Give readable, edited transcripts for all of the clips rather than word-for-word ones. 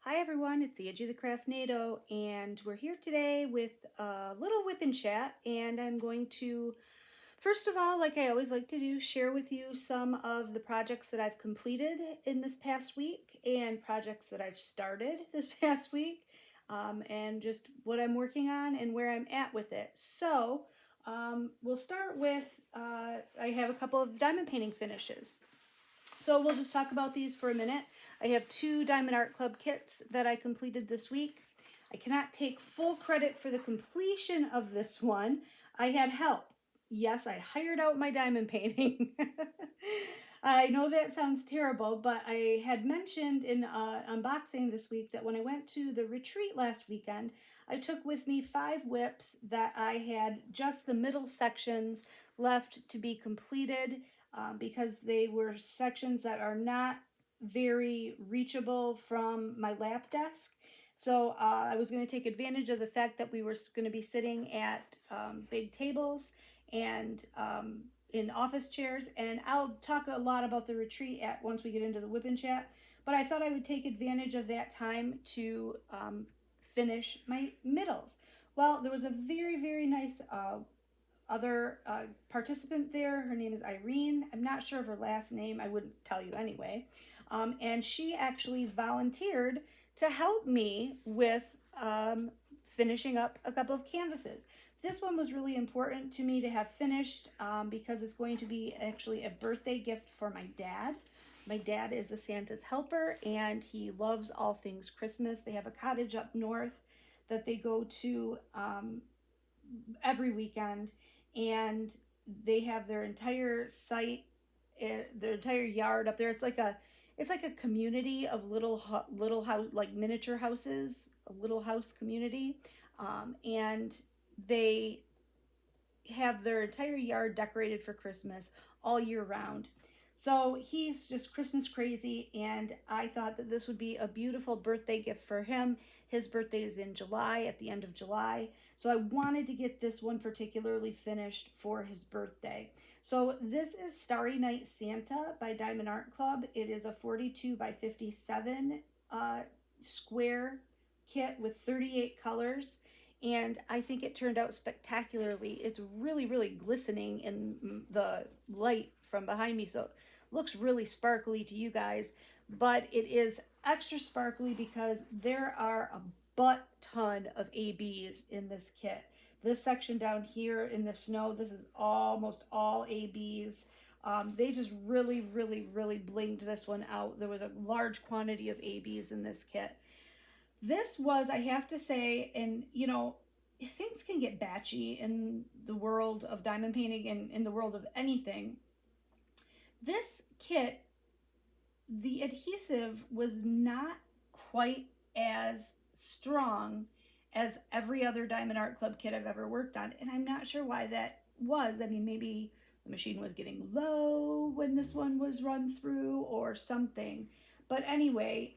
Hi everyone, it's Angie the Craftnado, and we're here today with a little whip and chat, and I'm going to, first of all, like I always like to do, share with you some of the projects that I've completed in this past week and projects that I've started this past week, and just what I'm working on and where I'm at with it. So we'll start with, I have a couple of diamond painting finishes. So we'll just talk about these for a minute. I have 2 Diamond Art Club kits that I completed this week. I cannot take full credit for the completion of this one. I had help. Yes, I hired out my diamond painting. I know that sounds terrible, but I had mentioned in unboxing this week that when I went to the retreat last weekend, I took with me 5 whips that I had just the middle sections left to be completed, because they were sections that are not very reachable from my lap desk. So I was going to take advantage of the fact that we were going to be sitting at big tables and in office chairs. And I'll talk a lot about the retreat once we get into the whip and chat. But I thought I would take advantage of that time to finish my middles. Well, there was a very, very nice other participant there. Her name is Irene. I'm not sure of her last name. I wouldn't tell you anyway. And she actually volunteered to help me with finishing up a couple of canvases. This one was really important to me to have finished because it's going to be actually a birthday gift for my dad. My dad is a Santa's helper and he loves all things Christmas. They have a cottage up north that they go to every weekend, and they have their entire site, their entire yard up there. It's like a community of little house, like miniature houses, a little house community, and they have their entire yard decorated for Christmas all year round. So he's just Christmas crazy, and I thought that this would be a beautiful birthday gift for him. His birthday is in July, at the end of July. So I wanted to get this one particularly finished for his birthday. So this is Starry Night Santa by Diamond Art Club. It is a 42 by 57 square kit with 38 colors, and I think it turned out spectacularly. It's really, really glistening in the light from behind me, so it looks really sparkly to you guys, but it is extra sparkly because there are a butt ton of ABs in this kit. This section down here in the snow, this is almost all ABs. They just really, really, really blinged this one out. There was a large quantity of ABs in this kit. This was, I have to say, and you know, things can get batchy in the world of diamond painting and in the world of anything. This kit, the adhesive was not quite as strong as every other Diamond Art Club kit I've ever worked on, and I'm not sure why that was. I mean, maybe the machine was getting low when this one was run through or something. But anyway,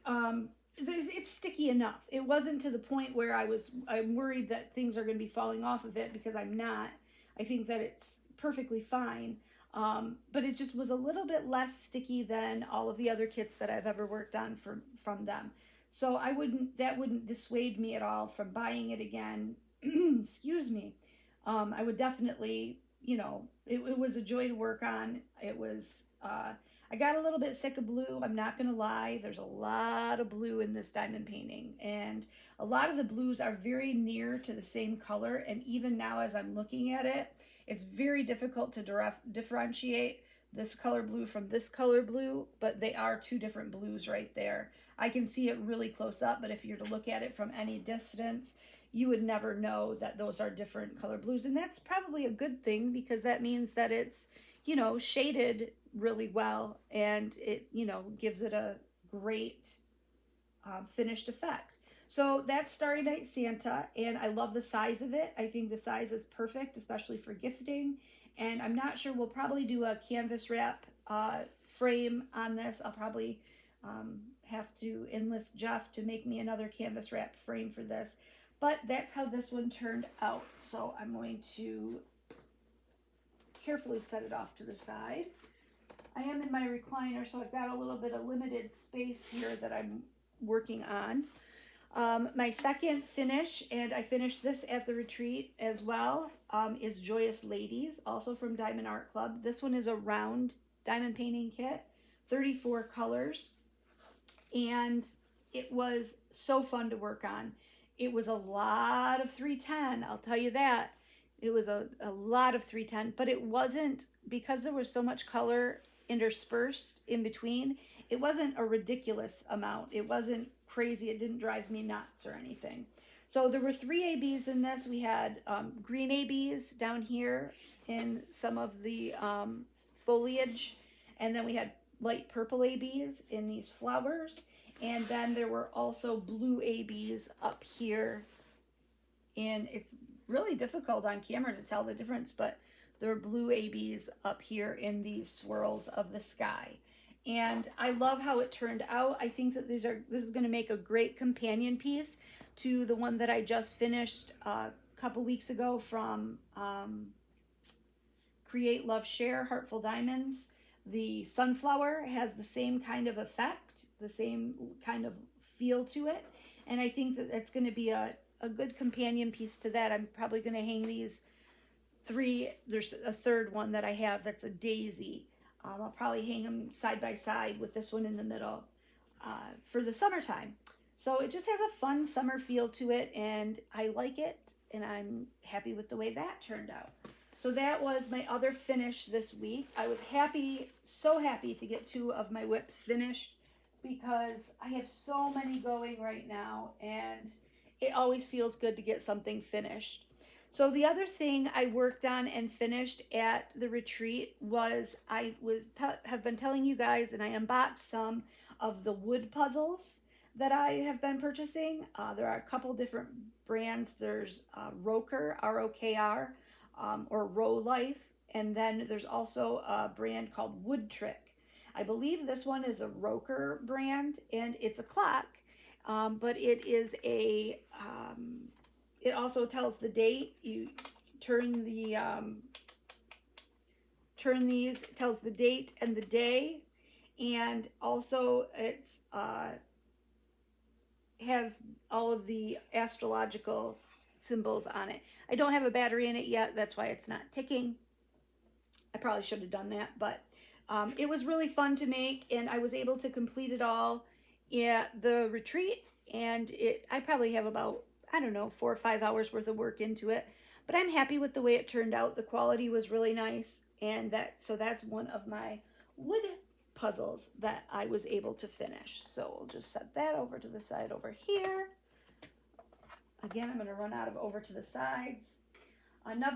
it's sticky enough. It wasn't to the point where I'm worried that things are going to be falling off of it, because I'm not. I think that it's perfectly fine. But it just was a little bit less sticky than all of the other kits that I've ever worked on from them. So that wouldn't dissuade me at all from buying it again. Excuse me. I would definitely, it was a joy to work on. It was, I got a little bit sick of blue. I'm not going to lie. There's a lot of blue in this diamond painting, and a lot of the blues are very near to the same color. And even now, as I'm looking at it, it's very difficult to differentiate this color blue from this color blue, but they are 2 different blues right there. I can see it really close up, but if you're to look at it from any distance, you would never know that those are different color blues. And that's probably a good thing, because that means that it's, shaded really well, and it, gives it a great finished effect. So that's Starry Night Santa, and I love the size of it. I think the size is perfect, especially for gifting. And I'm not sure, we'll probably do a canvas wrap frame on this. I'll probably have to enlist Jeff to make me another canvas wrap frame for this. But that's how this one turned out. So I'm going to carefully set it off to the side. I am in my recliner, so I've got a little bit of limited space here that I'm working on. My second finish, and I finished this at the retreat as well, is Joyous Ladies, also from Diamond Art Club. This one is a round diamond painting kit, 34 colors, and it was so fun to work on. It was a lot of 310, I'll tell you that. It was a lot of 310, but it wasn't, because there was so much color interspersed in between, it wasn't a ridiculous amount. It wasn't crazy. It didn't drive me nuts or anything. So there were 3 ABs in this. We had green ABs down here in some of the foliage, and then we had light purple ABs in these flowers, and then there were also blue ABs up here. And it's really difficult on camera to tell the difference, but there are blue ABs up here in these swirls of the sky. And I love how it turned out. I think that this is going to make a great companion piece to the one that I just finished a couple weeks ago from Create, Love, Share, Heartful Diamonds. The sunflower has the same kind of effect, the same kind of feel to it. And I think that it's going to be a good companion piece to that. I'm probably going to hang these 3. There's a third one that I have that's a daisy. I'll probably hang them side by side with this one in the middle for the summertime. So it just has a fun summer feel to it, and I like it, and I'm happy with the way that turned out. So that was my other finish this week. I was happy, so happy to get 2 of my WIPs finished, because I have so many going right now, and it always feels good to get something finished. So the other thing I worked on and finished at the retreat was have been telling you guys, and I unboxed some of the wood puzzles that I have been purchasing. There are a couple different brands. There's Roker, R-O-K-R, or Row Life, and then there's also a brand called Wood Trick. I believe this one is a Roker brand, and it's a clock, but it is a... it also tells the date. You turn the it tells the date and the day, and also it's has all of the astrological symbols on it. I don't have a battery in it yet, that's why it's not ticking. I probably should have done that, but it was really fun to make, and I was able to complete it all at the retreat, and I probably have about, I don't know, 4 or 5 hours worth of work into it, but I'm happy with the way it turned out. The quality was really nice, and so that's one of my wood puzzles that I was able to finish. So we'll just set that over to the side over here. Again, I'm going to run out of over to the sides. I'm not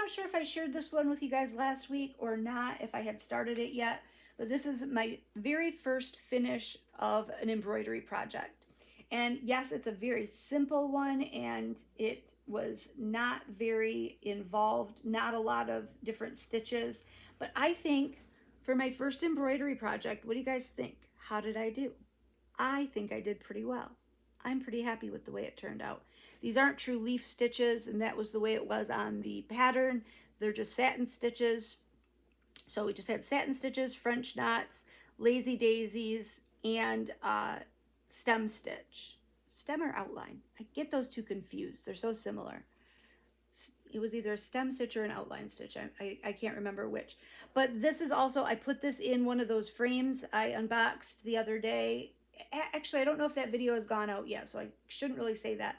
sure if I shared this one with you guys last week or not, if I had started it yet, but this is my very first finish of an embroidery project. And yes, it's a very simple one, and it was not very involved, not a lot of different stitches. But I think for my first embroidery project, what do you guys think? How did I do? I think I did pretty well. I'm pretty happy with the way it turned out. These aren't true leaf stitches, and that was the way it was on the pattern. They're just satin stitches. So we just had satin stitches, French knots, lazy daisies, and stem stitch. Stem or outline? I get those two confused. They're so similar. It was either a stem stitch or an outline stitch. I can't remember which. But this is also, I put this in one of those frames I unboxed the other day. Actually, I don't know if that video has gone out yet, so I shouldn't really say that.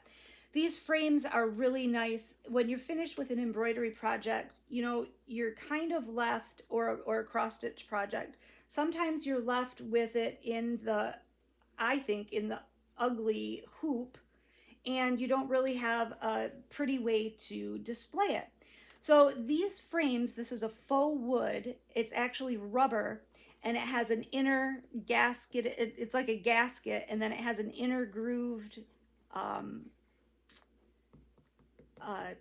These frames are really nice. When you're finished with an embroidery project, you know, you're kind of left, or a cross-stitch project, sometimes you're left with it in the, I think, in the ugly hoop, and you don't really have a pretty way to display it. So these frames, this is a faux wood, it's actually rubber, and it has an inner gasket. It's like a gasket, and then it has an inner grooved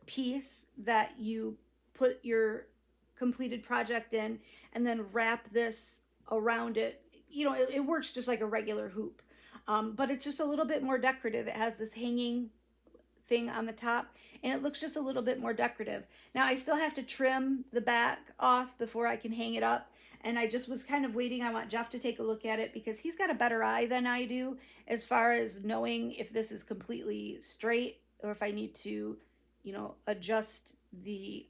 piece that you put your completed project in, and then wrap this around it. You know, it works just like a regular hoop, but it's just a little bit more decorative. It has this hanging thing on the top, and it looks just a little bit more decorative. Now I still have to trim the back off before I can hang it up, and I just was kind of waiting. I want Jeff to take a look at it because he's got a better eye than I do as far as knowing if this is completely straight or if I need to, adjust the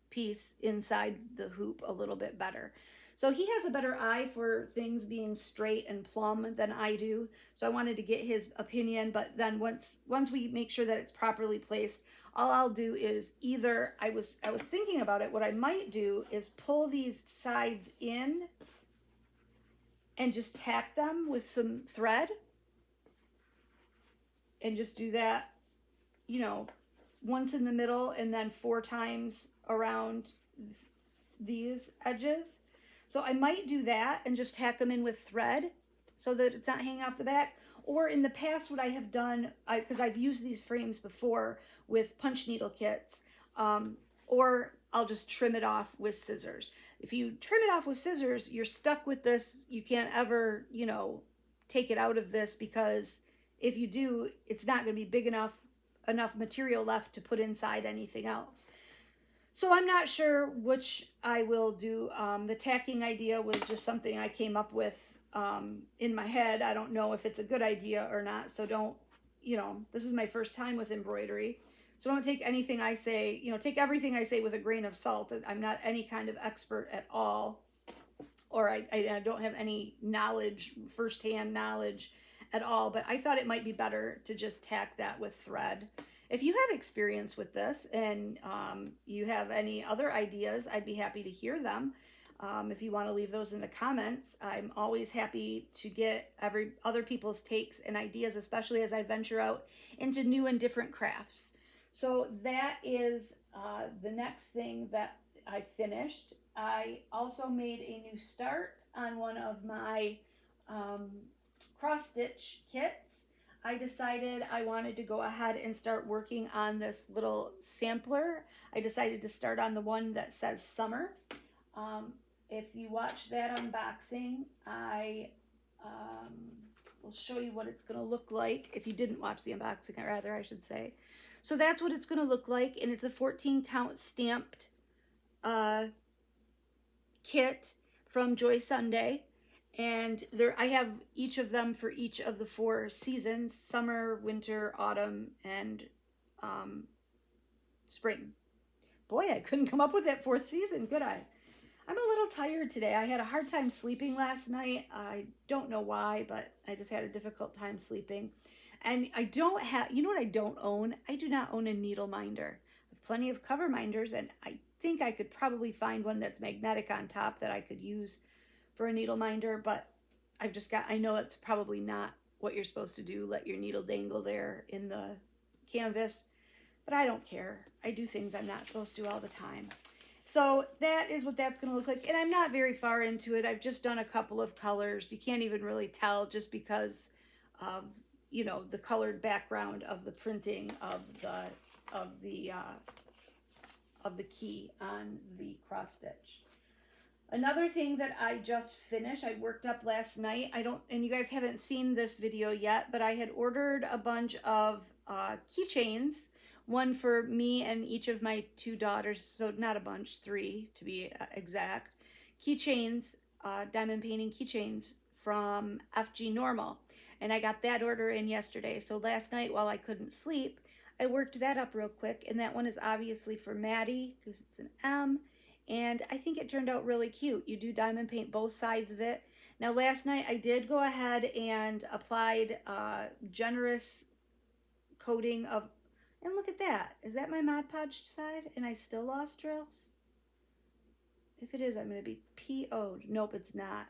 piece inside the hoop a little bit better. So he has a better eye for things being straight and plumb than I do. So I wanted to get his opinion, but then once we make sure that it's properly placed, all I'll do is either I was thinking about it, what I might do is pull these sides in and just tack them with some thread and just do that, once in the middle and then 4 times around these edges. So I might do that and just tack them in with thread so that it's not hanging off the back. Or in the past, what I have done, because I've used these frames before with punch needle kits, or I'll just trim it off with scissors. If you trim it off with scissors, you're stuck with this. You can't ever, take it out of this, because if you do, it's not going to be big enough material left to put inside anything else. So I'm not sure which I will do. The tacking idea was just something I came up with in my head. I don't know if it's a good idea or not. So don't, this is my first time with embroidery. So don't take anything I say, take everything I say with a grain of salt. I'm not any kind of expert at all, or I don't have any knowledge, firsthand knowledge at all. But I thought it might be better to just tack that with thread. If you have experience with this and you have any other ideas, I'd be happy to hear them. If you want to leave those in the comments, I'm always happy to get other people's takes and ideas, especially as I venture out into new and different crafts. So that is the next thing that I finished. I also made a new start on one of my cross stitch kits. I decided I wanted to go ahead and start working on this little sampler. I decided to start on the one that says summer. If you watch that unboxing, I will show you what it's going to look like. If you didn't watch the unboxing, rather, I should say. So that's what it's going to look like, and it's a 14 count stamped kit from Joy Sunday. And I have each of them for each of the 4 seasons: summer, winter, autumn, and spring. Boy, I couldn't come up with that 4th season, could I? I'm a little tired today. I had a hard time sleeping last night. I don't know why, but I just had a difficult time sleeping. And I don't have, what I don't own? I do not own a needle minder. I have plenty of cover minders, and I think I could probably find one that's magnetic on top that I could use for a needle minder, but I know it's probably not what you're supposed to do, let your needle dangle there in the canvas, but I don't care. I do things I'm not supposed to all the time. So that is what that's going to look like, and I'm not very far into it. I've just done a couple of colors. You can't even really tell just because of, the colored background of the printing of the key on the cross stitch. Another thing that I just finished, I worked up last night. And you guys haven't seen this video yet, but I had ordered a bunch of keychains, one for me and each of my 2 daughters. So not a bunch, 3 to be exact. Keychains, diamond painting keychains from FG Normal. And I got that order in yesterday. So last night while I couldn't sleep, I worked that up real quick. And that one is obviously for Maddie because it's an M. And I think it turned out really cute. You do diamond paint both sides of it. Now last night I did go ahead and applied generous coating of, and look at that. Is that my Mod Podge side? And I still lost drills? If it is, I'm going to be PO'd. Nope, it's not.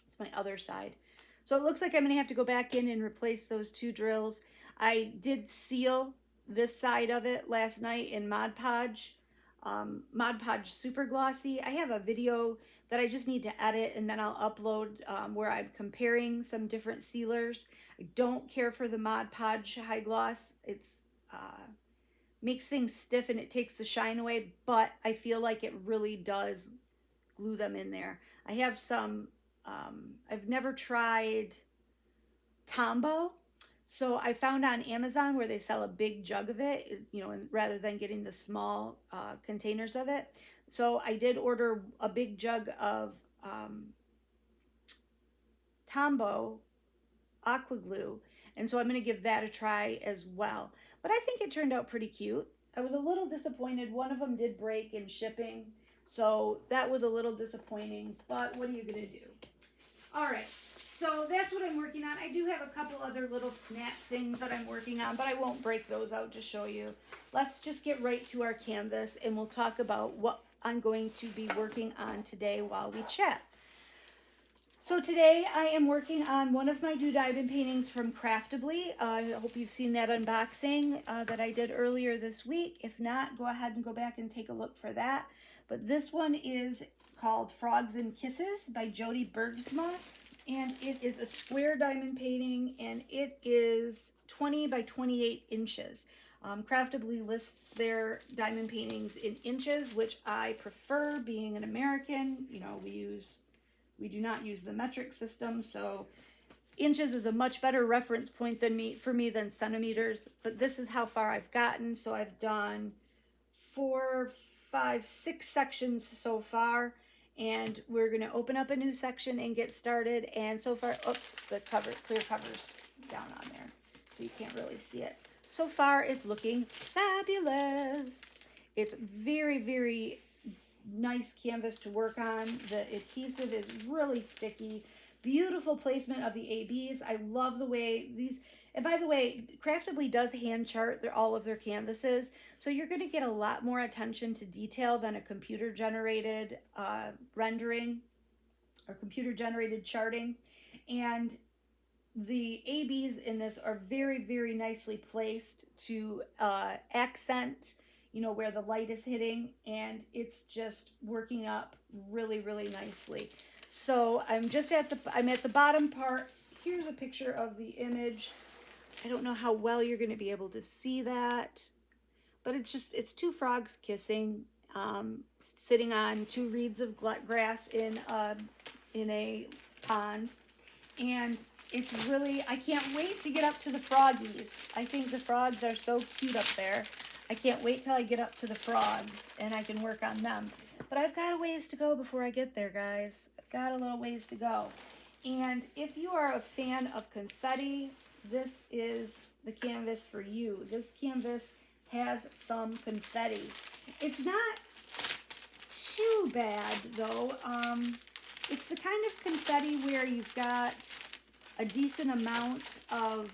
It's my other side. So it looks like I'm going to have to go back in and replace those 2 drills. I did seal this side of it last night in Mod Podge. Mod Podge Super Glossy. I have a video that I just need to edit, and then I'll upload where I'm comparing some different sealers. I don't care for the Mod Podge High Gloss. It's makes things stiff and it takes the shine away, but I feel like it really does glue them in there. I have some, I've never tried Tombow. So I found on Amazon where they sell a big jug of it, and rather than getting the small containers of it. So I did order a big jug of Tombow aqua glue, and so I'm going to give that a try as well. But I think it turned out pretty cute. I was a little disappointed. One of them did break in shipping, so that was a little disappointing, but what are you going to do? All right, so that's what I'm working on. I do have a couple other little snap things that I'm working on, but I won't break those out to show you. Let's just get right to our canvas, and we'll talk about what I'm going to be working on today while we chat. So today I am working on one of my Do Diamond paintings from Craftably. I hope you've seen that unboxing that I did earlier this week. If not, go ahead and go back and take a look for that. But this one is called Frogs and Kisses by Jody Bergsma. And it is a square diamond painting, and it is 20 by 28 inches. Craftably lists their diamond paintings in inches, which I prefer. Being an American, you know, we do not use the metric system, so inches is a much better reference point for me than centimeters. But this is how far I've gotten. So I've done 4, 5, 6 sections so far, and we're going to open up a new section and get started. And so far, oops, the clear cover's down on there, so you can't really see it. So far, it's looking fabulous. It's very, very nice canvas to work on. The adhesive is really sticky. Beautiful placement of the ABs. I love the way these, and by the way, Craftably does hand chart all of their canvases, so you're going to get a lot more attention to detail than a computer generated rendering or computer generated charting. And the ABs in this are very, very nicely placed to accent, you know, where the light is hitting, and it's just working up really, really nicely. So I'm at the bottom part. Here's a picture of the image. I don't know how well you're going to be able to see that, but it's 2 frogs kissing, sitting on 2 reeds of grass in a pond. And it's really, I can't wait to get up to the froggies. I think the frogs are so cute up there. I can't wait till I get up to the frogs and I can work on them. But I've got a ways to go before I get there, guys. I've got a little ways to go. And if you are a fan of confetti, this is the canvas for you. This canvas has some confetti. It's not too bad, though. It's the kind of confetti where you've got a decent amount of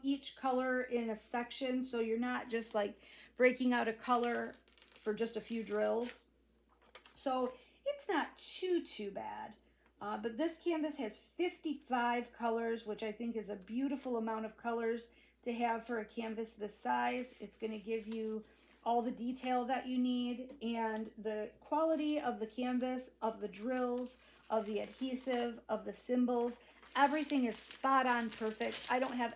each color in a section, so you're not just like breaking out a color for just a few drills. So it's not too bad. But this canvas has 55 colors, which I think is a beautiful amount of colors to have for a canvas this size. It's going to give you all the detail that you need, and the quality of the canvas, of the drills, of the adhesive, of the symbols, everything is spot on perfect. I don't have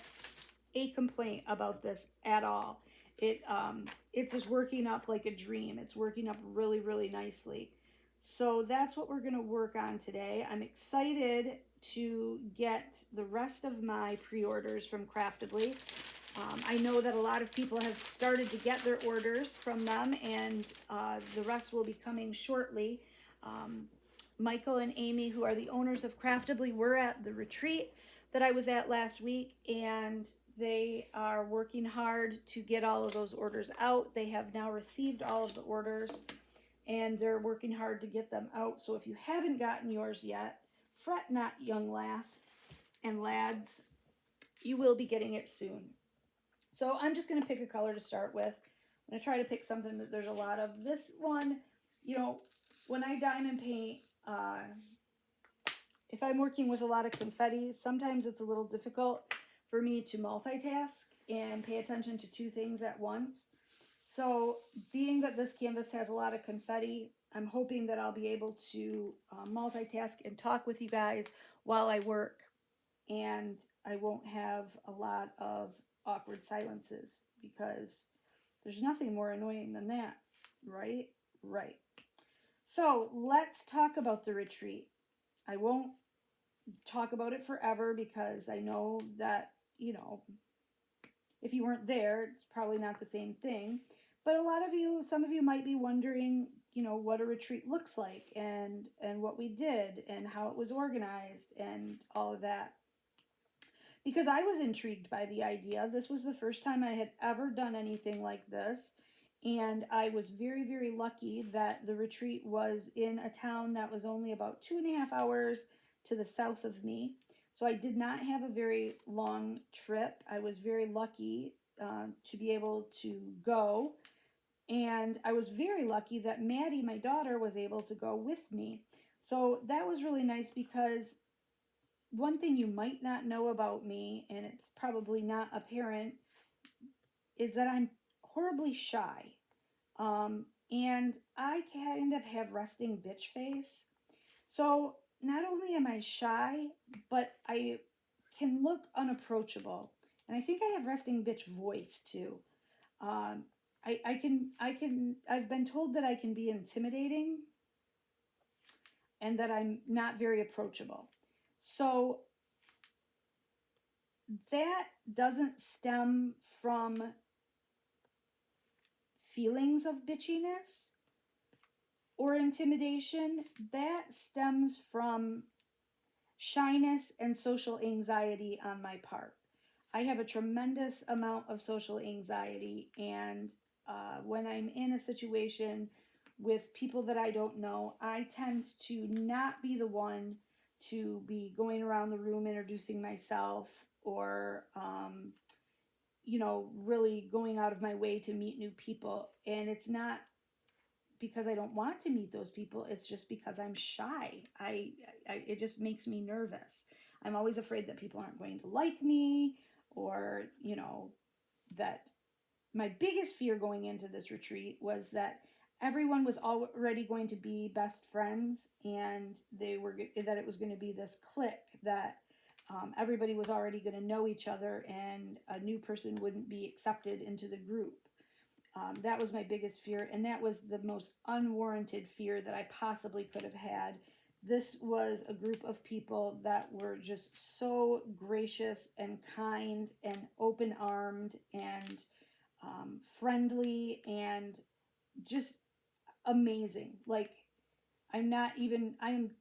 a complaint about this at all. It's just working up like a dream. It's working up really, really nicely. So that's what we're going to work on today. I'm excited to get the rest of my pre-orders from Craftably. I know that a lot of people have started to get their orders from them, and the rest will be coming shortly. Michael and Amy, who are the owners of Craftably, were at the retreat that I was at last week, and they are working hard to get all of those orders out. They have now received all of the orders, and they're working hard to get them out. So if you haven't gotten yours yet, fret not, young lass and lads. You will be getting it soon. So I'm just going to pick a color to start with. I'm going to try to pick something that there's a lot of. This one, you know, when I diamond paint, if I'm working with a lot of confetti, sometimes it's a little difficult for me to multitask and pay attention to 2 things at once. So being that this canvas has a lot of confetti, I'm hoping that I'll be able to multitask and talk with you guys while I work, and I won't have a lot of awkward silences, because there's nothing more annoying than that, right? Right. So let's talk about the retreat. I won't talk about it forever, because I know that, you know, if you weren't there, it's probably not the same thing. But some of you might be wondering, what a retreat looks like and what we did and how it was organized and all of that. Because I was intrigued by the idea. This was the first time I had ever done anything like this. And I was very, very lucky that the retreat was in a town that was only about 2.5 hours to the south of me. So I did not have a very long trip. I was very lucky to be able to go. And I was very lucky that Maddie, my daughter, was able to go with me. So that was really nice because one thing you might not know about me, and it's probably not apparent, is that I'm horribly shy. And I kind of have resting bitch face. So not only am I shy, but I can look unapproachable. And I think I have resting bitch voice too. Um, I've been told that I can be intimidating and that I'm not very approachable. So that doesn't stem from feelings of bitchiness or intimidation. That stems from shyness and social anxiety on my part. I have a tremendous amount of social anxiety, and when I'm in a situation with people that I don't know, I tend to not be the one to be going around the room introducing myself or really going out of my way to meet new people. And it's not because I don't want to meet those people. It's just because I'm shy. It just makes me nervous. I'm always afraid that people aren't going to like me, or that my biggest fear going into this retreat was that everyone was already going to be best friends, and that it was going to be this clique that everybody was already going to know each other, and a new person wouldn't be accepted into the group. That was my biggest fear, and that was the most unwarranted fear that I possibly could have had. This was a group of people that were just so gracious and kind and open armed and friendly and just amazing. Like, I am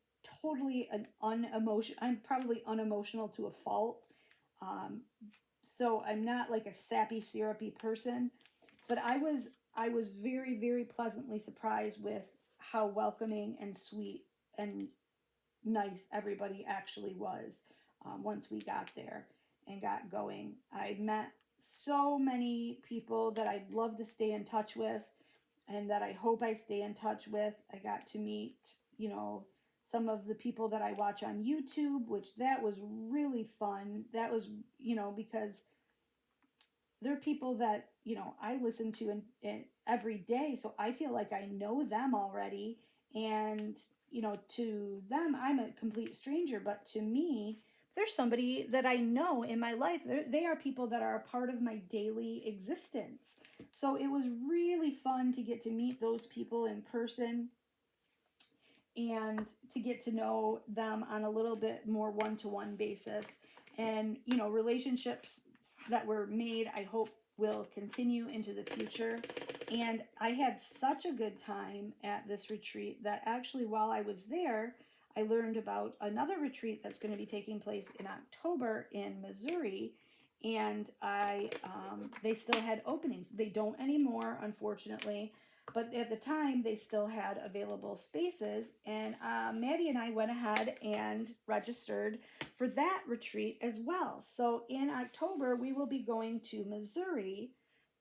totally I'm probably unemotional to a fault. Um, so I'm not like a sappy, syrupy person, but I was very, very pleasantly surprised with how welcoming and sweet and nice everybody actually was once we got there and got going. I met so many people that I'd love to stay in touch with and that I hope I stay in touch with. I got to meet, some of the people that I watch on YouTube, which that was really fun. That was, because they're people that I listen to in every day, so I feel like I know them already, and to them I'm a complete stranger, but to me there's somebody that I know in my life. They are people that are a part of my daily existence. So it was really fun to get to meet those people in person and to get to know them on a little bit more one-to-one basis. And relationships that were made, I hope, will continue into the future. And I had such a good time at this retreat that actually while I was there, I learned about another retreat that's going to be taking place in October in Missouri. And they still had openings. They don't anymore, unfortunately, but at the time they still had available spaces. And Maddie and I went ahead and registered for that retreat as well. So in October we will be going to Missouri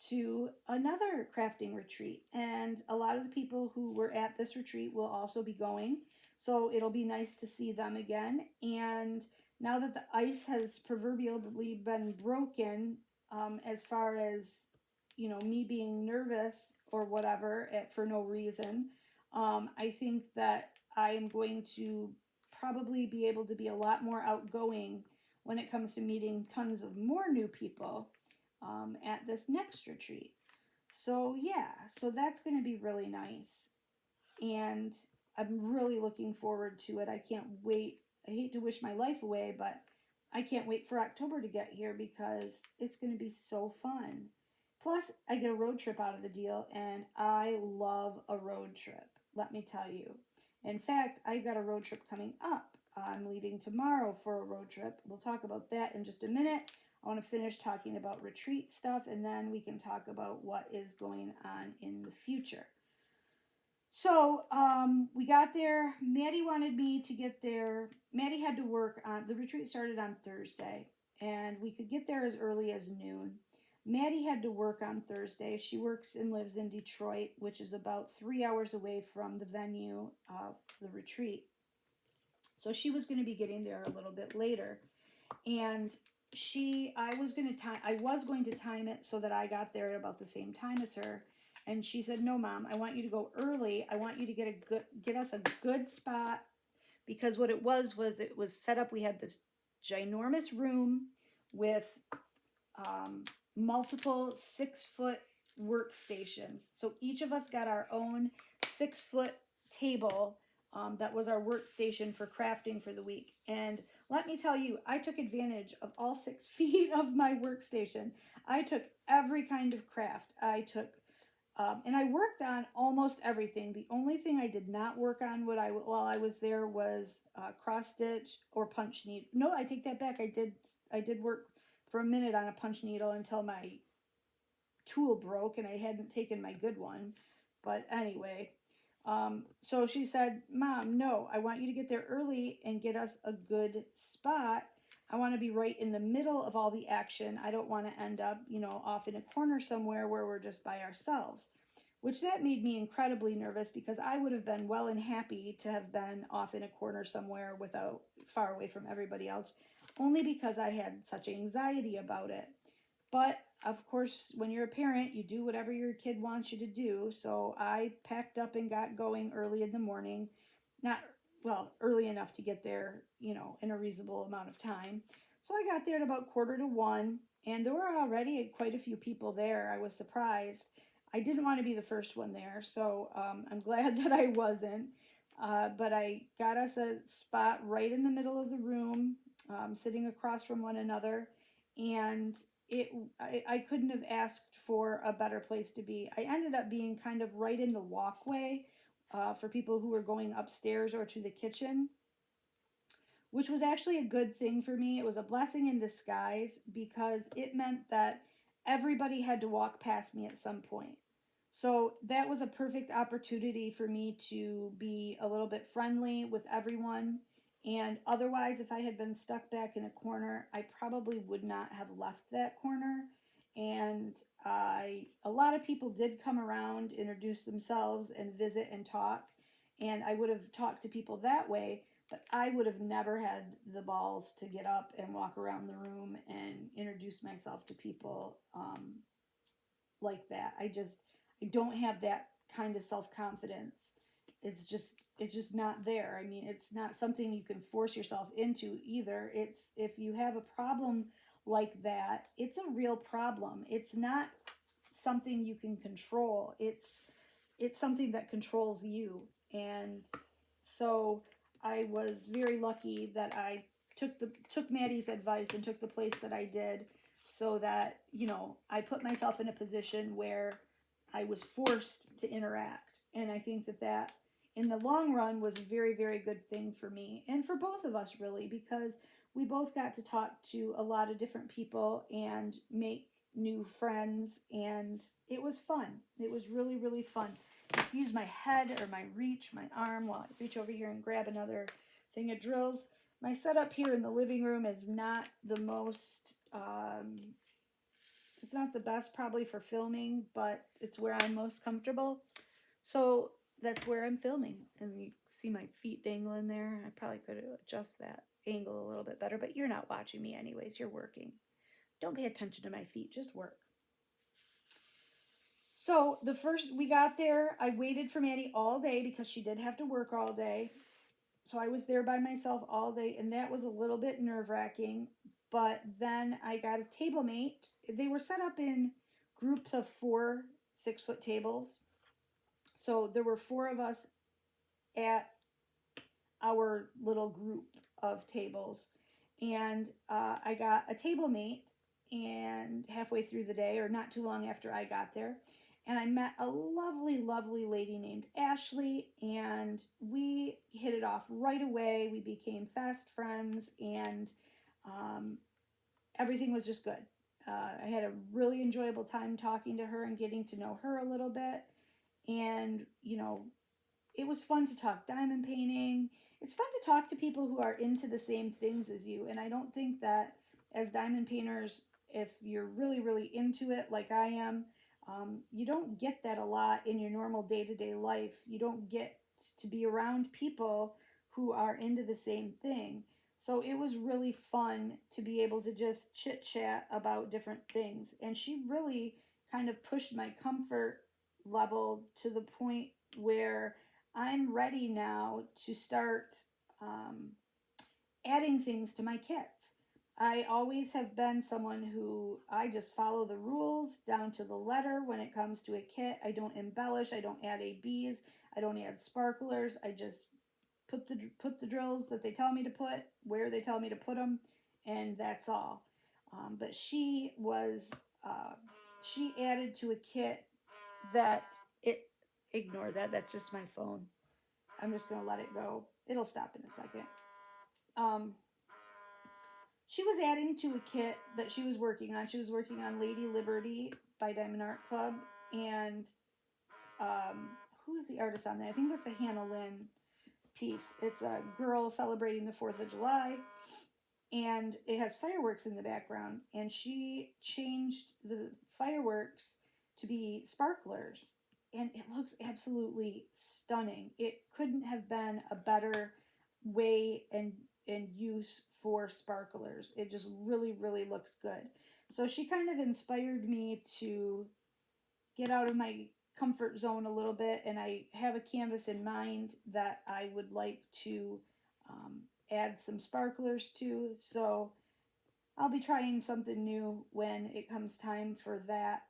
to another crafting retreat, and a lot of the people who were at this retreat will also be going, so it'll be nice to see them again. And now that the ice has proverbially been broken, as far as me being nervous or whatever for no reason, I think that I am going to probably be able to be a lot more outgoing when it comes to meeting tons of more new people at this next retreat. So yeah, so that's going to be really nice, and I'm really looking forward to it. I can't wait. I hate to wish my life away, but I can't wait for October to get here because it's going to be so fun. Plus, I get a road trip out of the deal, and I love a road trip, let me tell you. In fact, I've got a road trip coming up. I'm leaving tomorrow for a road trip. We'll talk about that in just a minute. I want to finish talking about retreat stuff, and then we can talk about what is going on in the future. So we got there. Maddie wanted me to get there. Maddie had to work on the retreat started on Thursday, and we could get there as early as noon. Maddie had to work on Thursday. She works and lives in Detroit, which is about 3 hours away from the venue of the retreat. So she was going to be getting there a little bit later, and I was going to time it so that I got there at about the same time as her. And she said, "No, Mom, I want you to go early. I want you to get us a good spot." Because what it was it was set up. We had this ginormous room with multiple 6-foot workstations. So each of us got our own 6-foot table. That was our workstation for crafting for the week. And let me tell you, I took advantage of all 6 feet of my workstation. I took every kind of craft. And I worked on almost everything. The only thing I did not work on while I was there was cross stitch or punch needle. No, I take that back. I did work for a minute on a punch needle until my tool broke and I hadn't taken my good one. But anyway, so she said, "Mom, no, I want you to get there early and get us a good spot. I want to be right in the middle of all the action. I don't want to end up, off in a corner somewhere where we're just by ourselves." Which that made me incredibly nervous because I would have been well and happy to have been off in a corner somewhere far away from everybody else, only because I had such anxiety about it. But of course, when you're a parent, you do whatever your kid wants you to do. So I packed up and got going early in the morning. Not, well, early enough to get there, in a reasonable amount of time. So I got there at about 1:45, and there were already quite a few people there. I was surprised. I didn't want to be the first one there, so I'm glad that I wasn't. But I got us a spot right in the middle of the room, sitting across from one another, and I couldn't have asked for a better place to be. I ended up being kind of right in the walkway for people who were going upstairs or to the kitchen, which was actually a good thing for me. It was a blessing in disguise because it meant that everybody had to walk past me at some point. So that was a perfect opportunity for me to be a little bit friendly with everyone. And otherwise, if I had been stuck back in a corner, I probably would not have left that corner. And a lot of people did come around, introduce themselves, and visit and talk. And I would have talked to people that way, but I would have never had the balls to get up and walk around the room and introduce myself to people like that. I don't have that kind of self-confidence. It's just not there. I mean, it's not something you can force yourself into either. It's if you have a problem like that, it's a real problem. It's not something you can control. It's something that controls you. And so I was very lucky that I took Maddie's advice and took the place that I did, so that I put myself in a position where I was forced to interact. And I think that in the long run was a very, very good thing for me and for both of us, really, because we both got to talk to a lot of different people and make new friends, and it was fun. It was really, really fun. Just use my head or my arm while I reach over here and grab another thing of drills. My setup here in the living room is not the most, it's not the best probably for filming, but it's where I'm most comfortable. So that's where I'm filming. And you see my feet dangling there. I probably could adjust that angle a little bit better, but you're not watching me anyways. You're working. Don't pay attention to my feet, just work. So we got there, I waited for Maddie all day because she did have to work all day. So I was there by myself all day, and that was a little bit nerve-wracking. But then I got a table mate. They were set up in groups of 4 6-foot tables. So there were 4 of us at our little group of tables. And I got a table mate, and halfway through the day, or not too long after I got there. And I met a lovely, lovely lady named Ashley, and we hit it off right away. We became fast friends, and um, everything was just good. I had a really enjoyable time talking to her and getting to know her a little bit. And, it was fun to talk diamond painting. It's fun to talk to people who are into the same things as you. And I don't think that as diamond painters, if you're really, really into it like I am, you don't get that a lot in your normal day to day life. You don't get to be around people who are into the same thing. So it was really fun to be able to just chit chat about different things. And she really kind of pushed my comfort level to the point where I'm ready now to start um, adding things to my kits. I always have been someone who I just follow the rules down to the letter when it comes to a kit. I don't embellish, I don't add ABs, I don't add sparklers. I just put the drills that they tell me to put where they tell me to put them, and that's all. But she added to a kit that it ignore that. That's just my phone. I'm just gonna let it go. It'll stop in a second. Um, she was adding to a kit that she was working on. She was working on Lady Liberty by Diamond Art Club, and who is the artist on that? I think that's a Hannah Lynn piece. It's a girl celebrating the 4th of July, and it has fireworks in the background. And she changed the fireworks to be sparklers, and it looks absolutely stunning. It couldn't have been a better way and use for sparklers. It just really, really looks good. So she kind of inspired me to get out of my comfort zone a little bit, and I have a canvas in mind that I would like to add some sparklers to. So I'll be trying something new when it comes time for that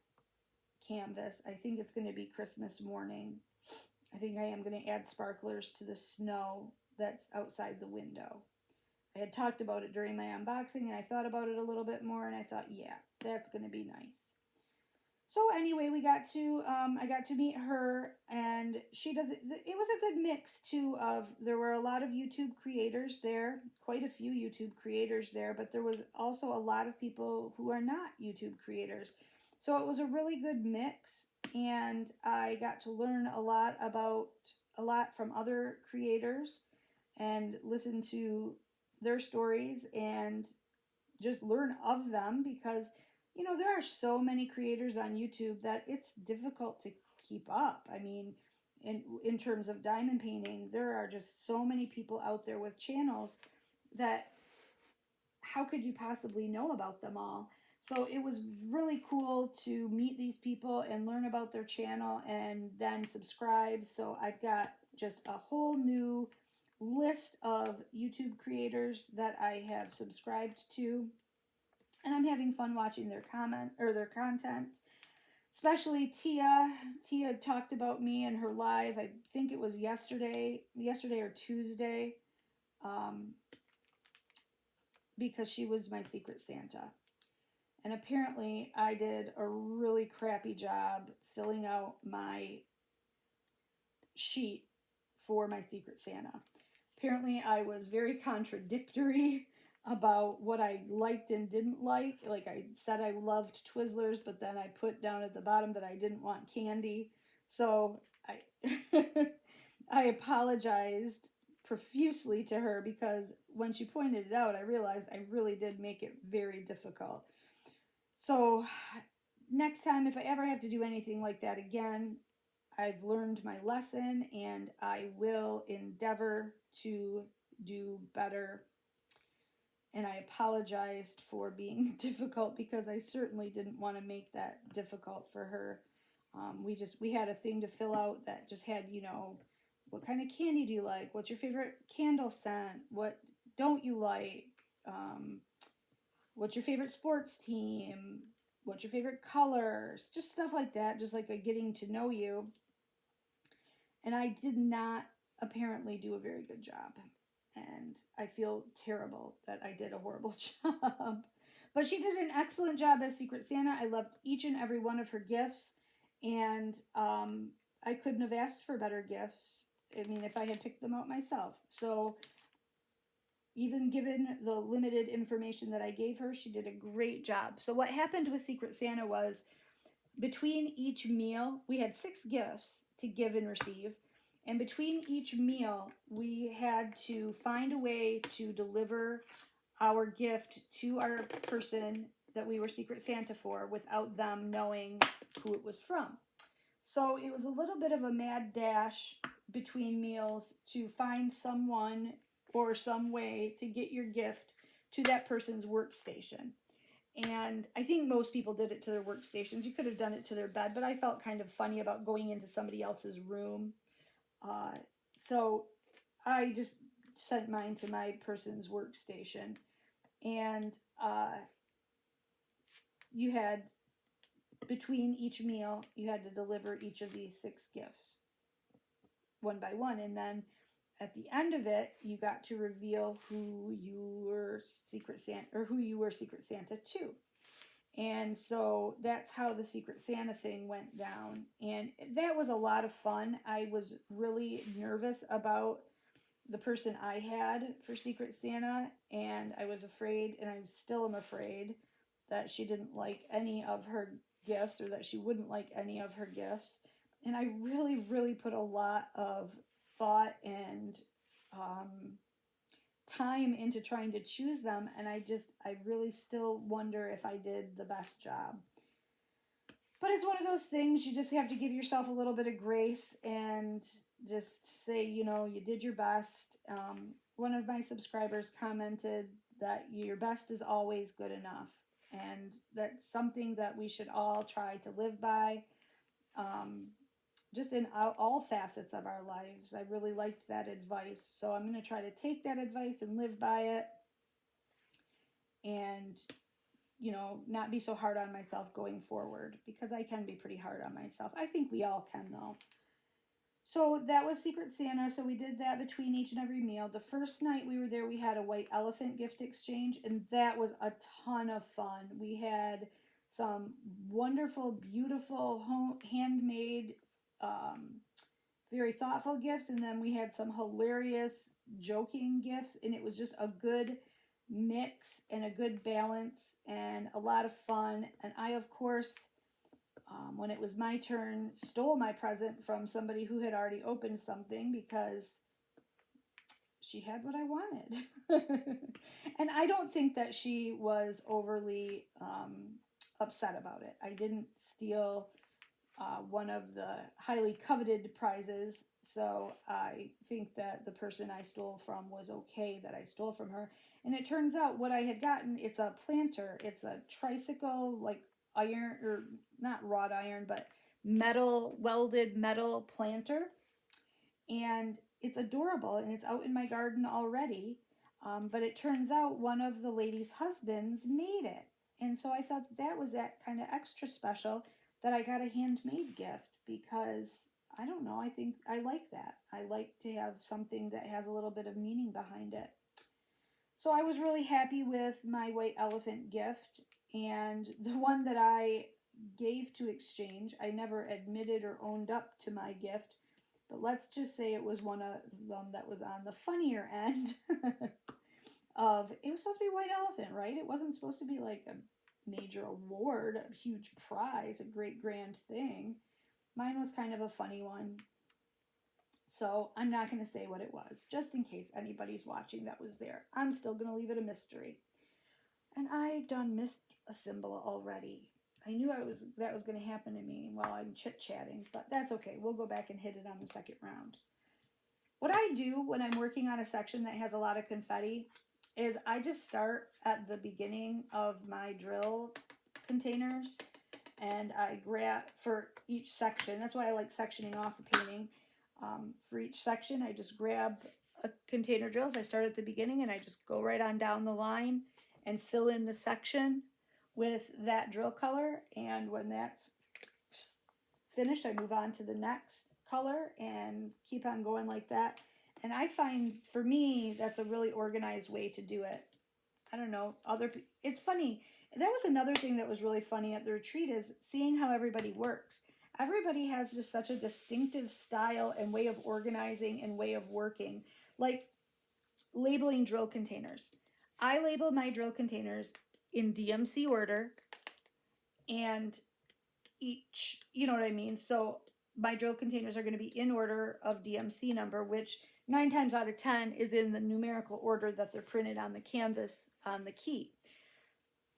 canvas. I think it's going to be Christmas morning. I think I am going to add sparklers to the snow that's outside the window. I had talked about it during my unboxing, and I thought about it a little bit more, and I thought, yeah, that's going to be nice. So anyway, I got to meet her, and she does it. It was a good mix too. There were a lot of YouTube creators there, quite a few YouTube creators there, but there was also a lot of people who are not YouTube creators. So it was a really good mix, and I got to learn a lot from other creators, and listen to their stories, and just learn of them, because there are so many creators on YouTube that it's difficult to keep up. I mean, in terms of diamond painting, there are just so many people out there with channels that how could you possibly know about them all? So it was really cool to meet these people and learn about their channel and then subscribe. So I've got just a whole new list of YouTube creators that I have subscribed to, and I'm having fun watching their content. Especially Tia. Tia talked about me in her live. I think it was yesterday or Tuesday, um, because she was my Secret Santa. And apparently, I did a really crappy job filling out my sheet for my Secret Santa. Apparently, I was very contradictory about what I liked and didn't like. Like, I said I loved Twizzlers, but then I put down at the bottom that I didn't want candy. So I I apologized profusely to her, because when she pointed it out, I realized I really did make it very difficult. So next time, if I ever have to do anything like that again, I've learned my lesson, and I will endeavor to do better. And I apologized for being difficult, because I certainly didn't want to make that difficult for her. We had a thing to fill out that just had, what kind of candy do you like? What's your favorite candle scent? What don't you like? What's your favorite sports team? What's your favorite colors? Just stuff like that, just like a getting to know you. And I did not apparently do a very good job. And I feel terrible that I did a horrible job. But she did an excellent job as Secret Santa. I loved each and every one of her gifts, and I couldn't have asked for better gifts. I mean, if I had picked them out myself. So even given the limited information that I gave her, she did a great job. So what happened with Secret Santa was, between each meal, we had 6 gifts to give and receive. And between each meal, we had to find a way to deliver our gift to our person that we were Secret Santa for without them knowing who it was from. So it was a little bit of a mad dash between meals to find someone or some way to get your gift to that person's workstation. And I think most people did it to their workstations. You could have done it to their bed, but I felt kind of funny about going into somebody else's room. So I just sent mine to my person's workstation. And you had, between each meal, you had to deliver each of these 6 gifts one by one. And then at the end of it, you got to reveal who you were Secret Santa, or who you were Secret Santa to. And so that's how the Secret Santa thing went down. And that was a lot of fun. I was really nervous about the person I had for Secret Santa, and I was afraid, and I still am afraid, that she didn't like any of her gifts, or that she wouldn't like any of her gifts. And I really, really put a lot of thought and time into trying to choose them, and I really still wonder if I did the best job. But it's one of those things, you just have to give yourself a little bit of grace and just say, you know, you did your best. One of my subscribers commented that your best is always good enough, and that's something that we should all try to live by. Just in all facets of our lives. I really liked that advice. So I'm going to try to take that advice and live by it, and, you know, not be so hard on myself going forward, because I can be pretty hard on myself. I think we all can, though. So that was Secret Santa. So we did that between each and every meal. The first night we were there, we had a white elephant gift exchange, and that was a ton of fun. We had some wonderful, beautiful handmade, very thoughtful gifts, and then we had some hilarious joking gifts, and it was just a good mix and a good balance and a lot of fun. And I, of course, when it was my turn, stole my present from somebody who had already opened something, because she had what I wanted. And I don't think that she was overly upset about it. I didn't steal one of the highly coveted prizes, so I think that the person I stole from was okay that I stole from her. And it turns out what I had gotten, it's a planter. It's a tricycle, like iron, or not wrought iron, but metal, welded metal planter. And it's adorable, and it's out in my garden already. But it turns out one of the lady's husbands made it. And so I thought that was that kind of extra special, that I got a handmade gift, because I don't know, I think I like that. I like to have something that has a little bit of meaning behind it. So I was really happy with my white elephant gift, and the one that I gave to exchange, I never admitted or owned up to my gift, but let's just say it was one of them that was on the funnier end. Of, it was supposed to be a white elephant, right? It wasn't supposed to be like a major award, a huge prize, a great grand thing. Mine was kind of a funny one. So I'm not going to say what it was, just in case anybody's watching that was there. I'm still going to leave it a mystery. And I done missed a symbol already. I knew that was going to happen to me while I'm chit-chatting, but that's okay. We'll go back and hit it on the second round. What I do when I'm working on a section that has a lot of confetti is I just start at the beginning of my drill containers, and I grab, for each section, that's why I like sectioning off the painting. For each section, I just grab a container drills. I start at the beginning, and I just go right on down the line and fill in the section with that drill color. And when that's finished, I move on to the next color and keep on going like that. And I find, for me, that's a really organized way to do it. I don't know, it's funny. That was another thing that was really funny at the retreat, is seeing how everybody works. Everybody has just such a distinctive style and way of organizing and way of working. Like labeling drill containers. I label my drill containers in DMC order, and each, you know what I mean? So my drill containers are going to be in order of DMC number, which 9 times out of 10 is in the numerical order that they're printed on the canvas on the key.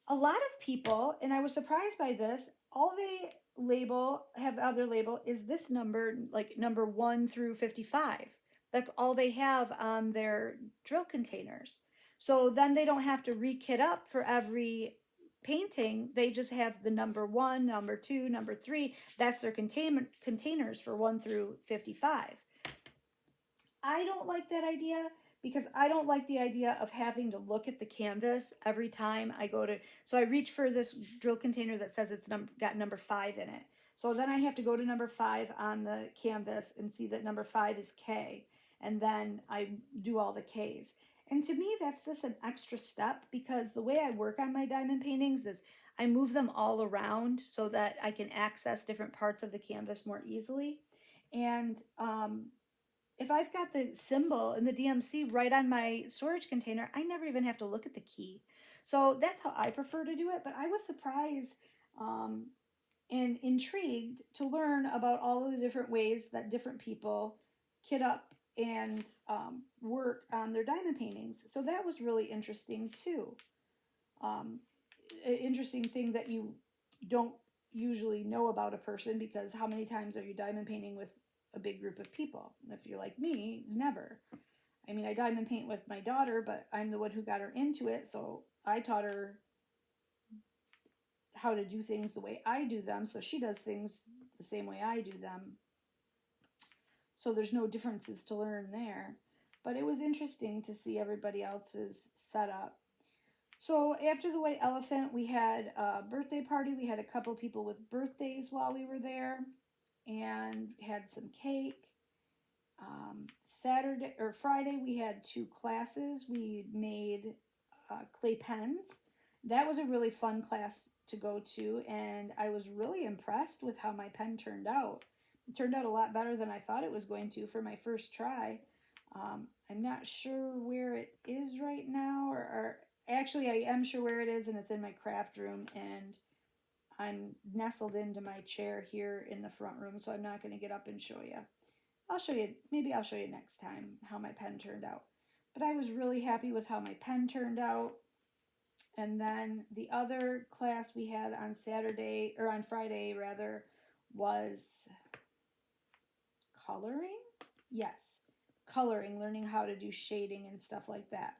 A lot of people, and I was surprised by this, all they have other label is this number, like number 1 through 55. That's all they have on their drill containers. So then they don't have to re-kit up for every painting. They just have the number 1, number 2, number 3. That's their containers for 1 through 55. I don't like that idea, because I don't like the idea of having to look at the canvas every time I go to, so I reach for this drill container that says it's got number 5 in it. So then I have to go to number 5 on the canvas and see that number 5 is K, and then I do all the Ks. And to me, that's just an extra step, because the way I work on my diamond paintings is I move them all around so that I can access different parts of the canvas more easily. And if I've got the symbol and the DMC right on my storage container, I never even have to look at the key. So that's how I prefer to do it. But I was surprised and intrigued to learn about all of the different ways that different people kit up and work on their diamond paintings. So that was really interesting too. An interesting thing that you don't usually know about a person, because how many times are you diamond painting with a big group of people? If you're like me, never. I mean, I diamond paint with my daughter, but I'm the one who got her into it, so I taught her how to do things the way I do them, so she does things the same way I do them. So there's no differences to learn there. But it was interesting to see everybody else's setup. So after the White Elephant, we had a birthday party. We had a couple people with birthdays while we were there, and had some cake. Saturday or Friday, we had 2 classes. We made clay pens. That was a really fun class to go to, and I was really impressed with how my pen turned out. It turned out a lot better than I thought it was going to for my first try. I'm not sure where it is right now, or actually I am sure where it is, and it's in my craft room, and I'm nestled into my chair here in the front room, so I'm not going to get up and show you. Maybe I'll show you next time how my pen turned out. But I was really happy with how my pen turned out. And then the other class we had on Friday rather, was coloring? Yes, coloring, learning how to do shading and stuff like that.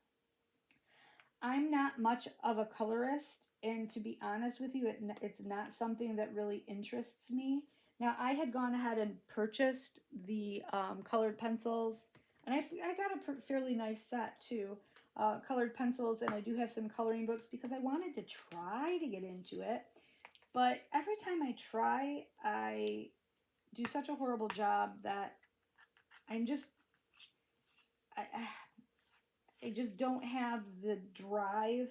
I'm not much of a colorist, and to be honest with you, it's not something that really interests me. Now, I had gone ahead and purchased the colored pencils, and I got a fairly nice set too. Colored pencils, and I do have some coloring books because I wanted to try to get into it. But every time I try, I do such a horrible job that I just don't have the drive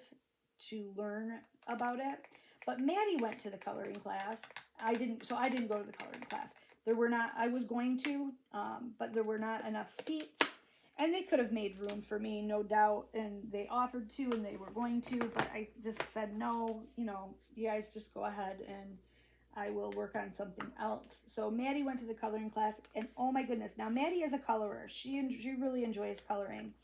to learn about it. But Maddie went to the coloring class. I didn't go to the coloring class. I was going to, but there were not enough seats. And they could have made room for me, no doubt. And they offered to, and they were going to, but I just said, no, you guys just go ahead and I will work on something else. So Maddie went to the coloring class, and oh my goodness. Now, Maddie is a colorer. She really enjoys coloring.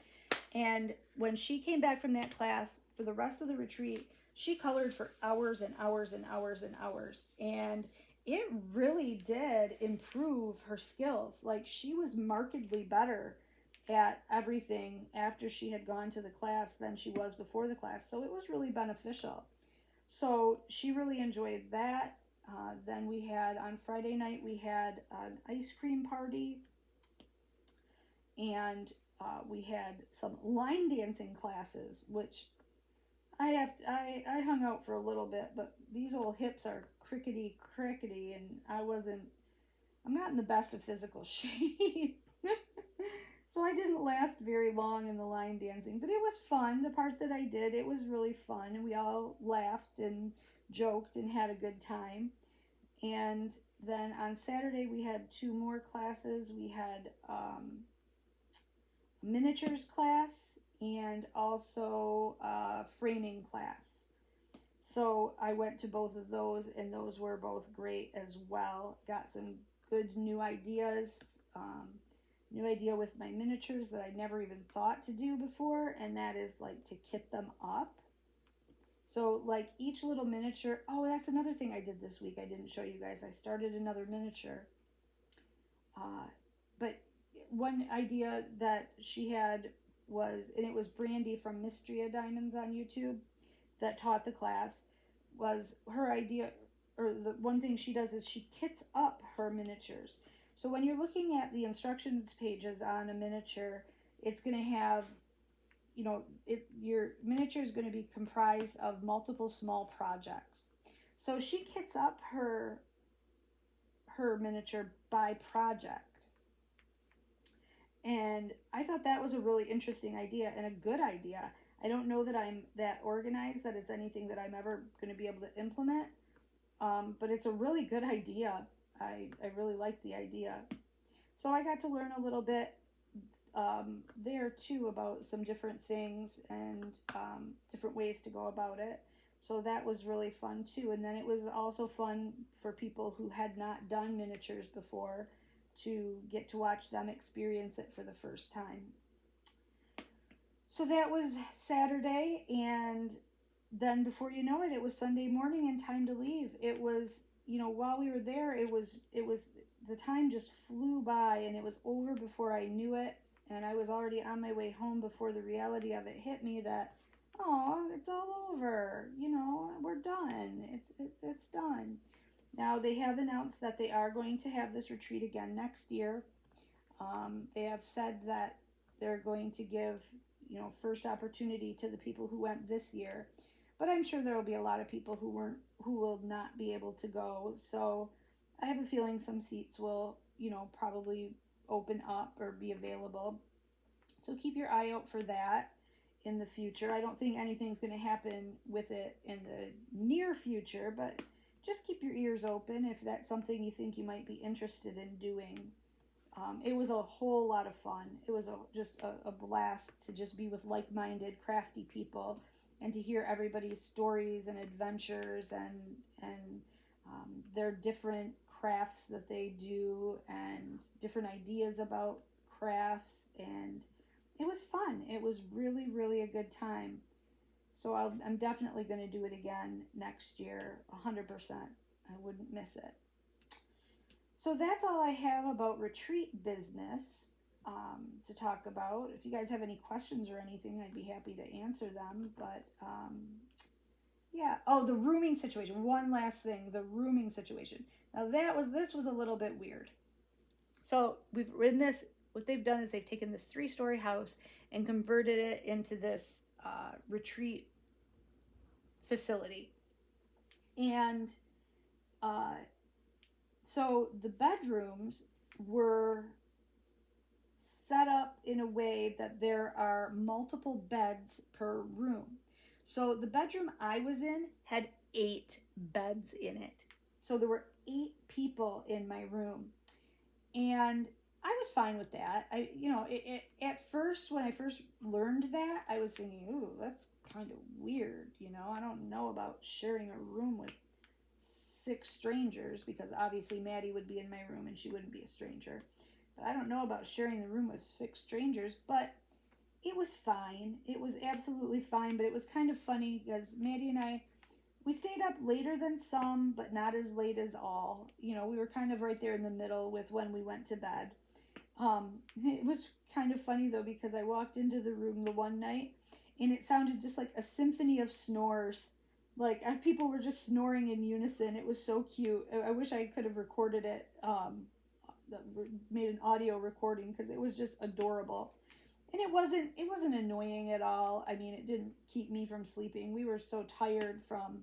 And when she came back from that class, for the rest of the retreat, she colored for hours and hours and hours and hours. And it really did improve her skills. Like, she was markedly better at everything after she had gone to the class than she was before the class. So it was really beneficial. So she really enjoyed that. Then we had, on Friday night, we had an ice cream party. And we had some line dancing classes, which I hung out for a little bit, but these old hips are crickety, and I'm not in the best of physical shape. So I didn't last very long in the line dancing, but it was fun. The part that I did, it was really fun, and we all laughed and joked and had a good time. And then on Saturday, we had two more classes. We had miniatures class and also framing class. So I went to both of those, and those were both great as well. Got some good new ideas. New idea with my miniatures that I never even thought to do before, and that is like to kit them up. So like each little miniature, oh, that's another thing I did this week I didn't show you guys. I started another miniature. But one idea that she had was, and it was Brandy from Mystria Diamonds on YouTube that taught the class, was her idea, or the one thing she does is she kits up her miniatures. So when you're looking at the instructions pages on a miniature, it's going to have, your miniature is going to be comprised of multiple small projects. So she kits up her miniature by project. And I thought that was a really interesting idea and a good idea. I don't know that I'm that organized that it's anything that I'm ever going to be able to implement, but it's a really good idea. I really like the idea. So I got to learn a little bit there too about some different things and different ways to go about it. So that was really fun too. And then it was also fun for people who had not done miniatures before to get to watch them experience it for the first time. So that was Saturday, and then before you know it, it was Sunday morning and time to leave. It was, while we were there, it was the time just flew by, and it was over before I knew it, and I was already on my way home before the reality of it hit me that, oh, it's all over, we're done. It's done. Now, they have announced that they are going to have this retreat again next year. They have said that they're going to give, first opportunity to the people who went this year. But I'm sure there will be a lot of people who will not be able to go. So I have a feeling some seats will, probably open up or be available. So keep your eye out for that in the future. I don't think anything's going to happen with it in the near future, but just keep your ears open if that's something you think you might be interested in doing. It was a whole lot of fun. It was just a blast to just be with like-minded, crafty people and to hear everybody's stories and adventures and their different crafts that they do and different ideas about crafts. And it was fun. It was really, really a good time. So I'm definitely going to do it again next year, 100%. I wouldn't miss it. So that's all I have about retreat business to talk about. If you guys have any questions or anything, I'd be happy to answer them. But yeah. Oh, the rooming situation. One last thing, the rooming situation. Now this was a little bit weird. So what they've done is they've taken this 3-story house and converted it into this retreat facility. And so the bedrooms were set up in a way that there are multiple beds per room. So the bedroom I was in had 8 beds in it. So there were 8 people in my room. And I was fine with that. At first, when I first learned that, I was thinking, ooh, that's kind of weird. I don't know about sharing a room with 6 strangers, because obviously Maddie would be in my room and she wouldn't be a stranger. But I don't know about sharing the room with 6 strangers, but it was fine. It was absolutely fine, but it was kind of funny because Maddie and we stayed up later than some, but not as late as all. We were kind of right there in the middle with when we went to bed. It was kind of funny though, because I walked into the room the one night and it sounded just like a symphony of snores. Like people were just snoring in unison. It was so cute. I wish I could have recorded it, made an audio recording, because it was just adorable. And it wasn't annoying at all. I mean, it didn't keep me from sleeping. We were so tired from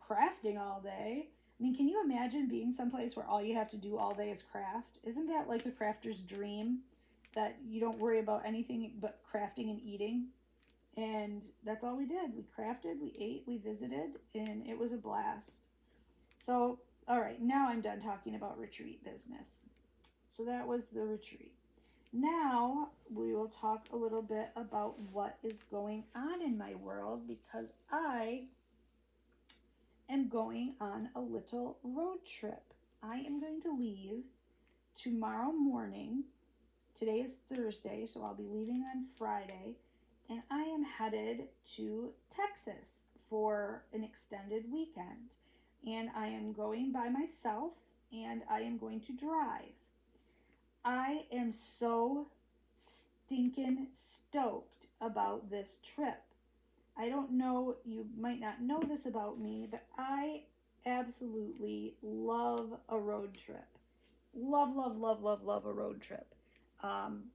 crafting all day. I mean, can you imagine being someplace where all you have to do all day is craft? Isn't that like a crafter's dream? that you don't worry about anything but crafting and eating. And that's all we did. We crafted, we ate, we visited, and it was a blast. So, all right, now I'm done talking about retreat business. So that was the retreat. Now we will talk a little bit about what is going on in my world, because I am going on a little road trip. I am going to leave tomorrow morning. Today is Thursday, so I'll be leaving on Friday, and I am headed to Texas for an extended weekend. And I am going by myself, and I am going to drive. I am so stinking stoked about this trip. I don't know, you might not know this about me, but I absolutely love a road trip. Love, love, love, love, love a road trip. Um,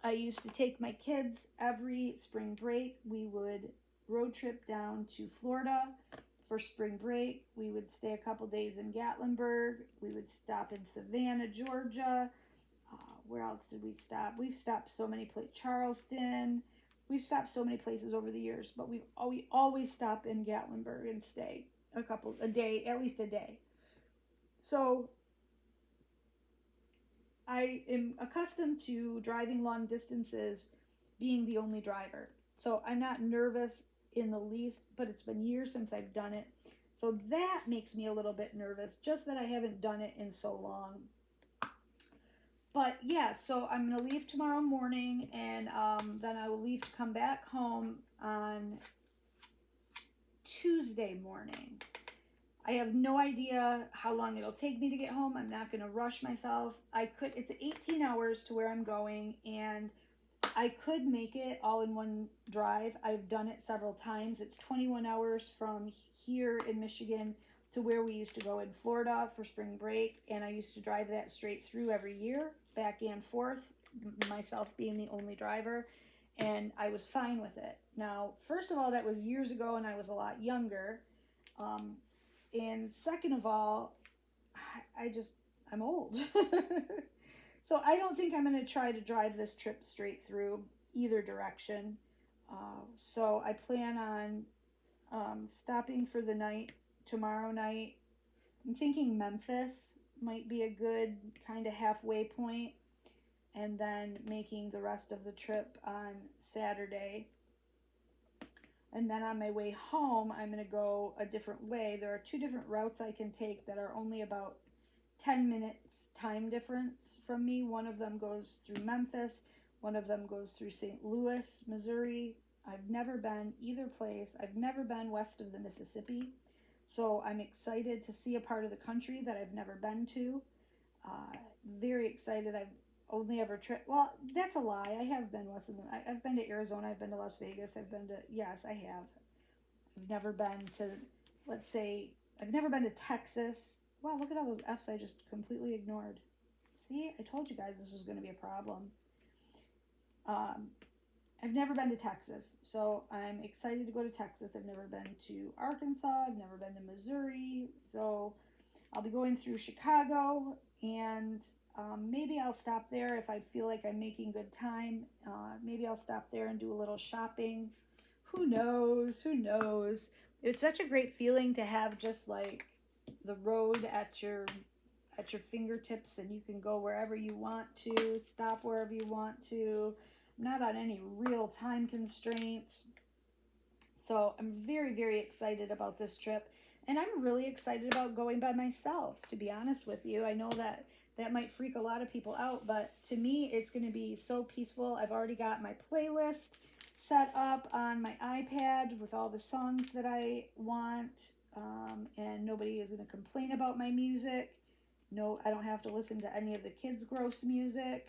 I used to take my kids every spring break. We would road trip down to Florida for spring break. We would stay a couple days in Gatlinburg. We would stop in Savannah, Georgia. Where else did we stop? We've stopped so many places. Charleston. We've stopped so many places over the years, but we always stop in Gatlinburg and stay a day, at least a day. So I am accustomed to driving long distances being the only driver. So I'm not nervous in the least, but it's been years since I've done it. So that makes me a little bit nervous, just that I haven't done it in so long. But yeah, so I'm going to leave tomorrow morning, and then I will leave to come back home on Tuesday morning. I have no idea how long it'll take me to get home. I'm not going to rush myself. It's 18 hours to where I'm going, and I could make it all in one drive. I've done it several times. It's 21 hours from here in Michigan to where we used to go in Florida for spring break, and I used to drive that straight through every year, back and forth, myself being the only driver, and I was fine with it. Now, first of all, that was years ago, and I was a lot younger. And second of all, I'm old. So I don't think I'm going to try to drive this trip straight through either direction. So I plan on stopping for the night tomorrow night. I'm thinking Memphis might be a good kind of halfway point, and then making the rest of the trip on Saturday. And then on my way home, I'm going to go a different way. There are two different routes I can take that are only about 10 minutes time difference from me. One of them goes through Memphis. One of them goes through St. Louis, Missouri. I've never been either place. I've never been west of the Mississippi. So I'm excited to see a part of the country that I've never been to. Very excited. I've only ever well, that's a lie. I have been west of I've been to Arizona. I've been to Las Vegas. Yes, I have. I've never been to, let's say, I've never been to Texas. Wow, look at all those F's I just completely ignored. See, I told you guys this was going to be a problem. I've never been to Texas, so I'm excited to go to Texas. I've never been to Arkansas. I've never been to Missouri, so I'll be going through Chicago, and maybe I'll stop there if I feel like I'm making good time. Maybe I'll stop there and do a little shopping. Who knows? Who knows? It's such a great feeling to have just like the road at your fingertips, and you can go wherever you want to, stop wherever you want to. I'm not on any real time constraints. So I'm very, very excited about this trip. And I'm really excited about going by myself, to be honest with you. I know that might freak a lot of people out, but to me, it's going to be so peaceful. I've already got my playlist set up on my iPad with all the songs that I want, and nobody is going to complain about my music. No, I don't have to listen to any of the kids' gross music,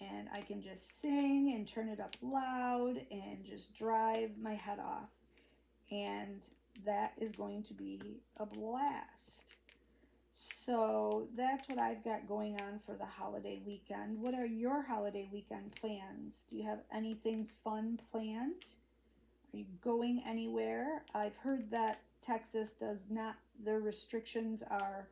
and I can just sing and turn it up loud and just drive my head off. And that is going to be a blast. So that's what I've got going on for the holiday weekend. What are your holiday weekend plans? Do you have anything fun planned? Are you going anywhere? I've heard that Texas does not, their restrictions are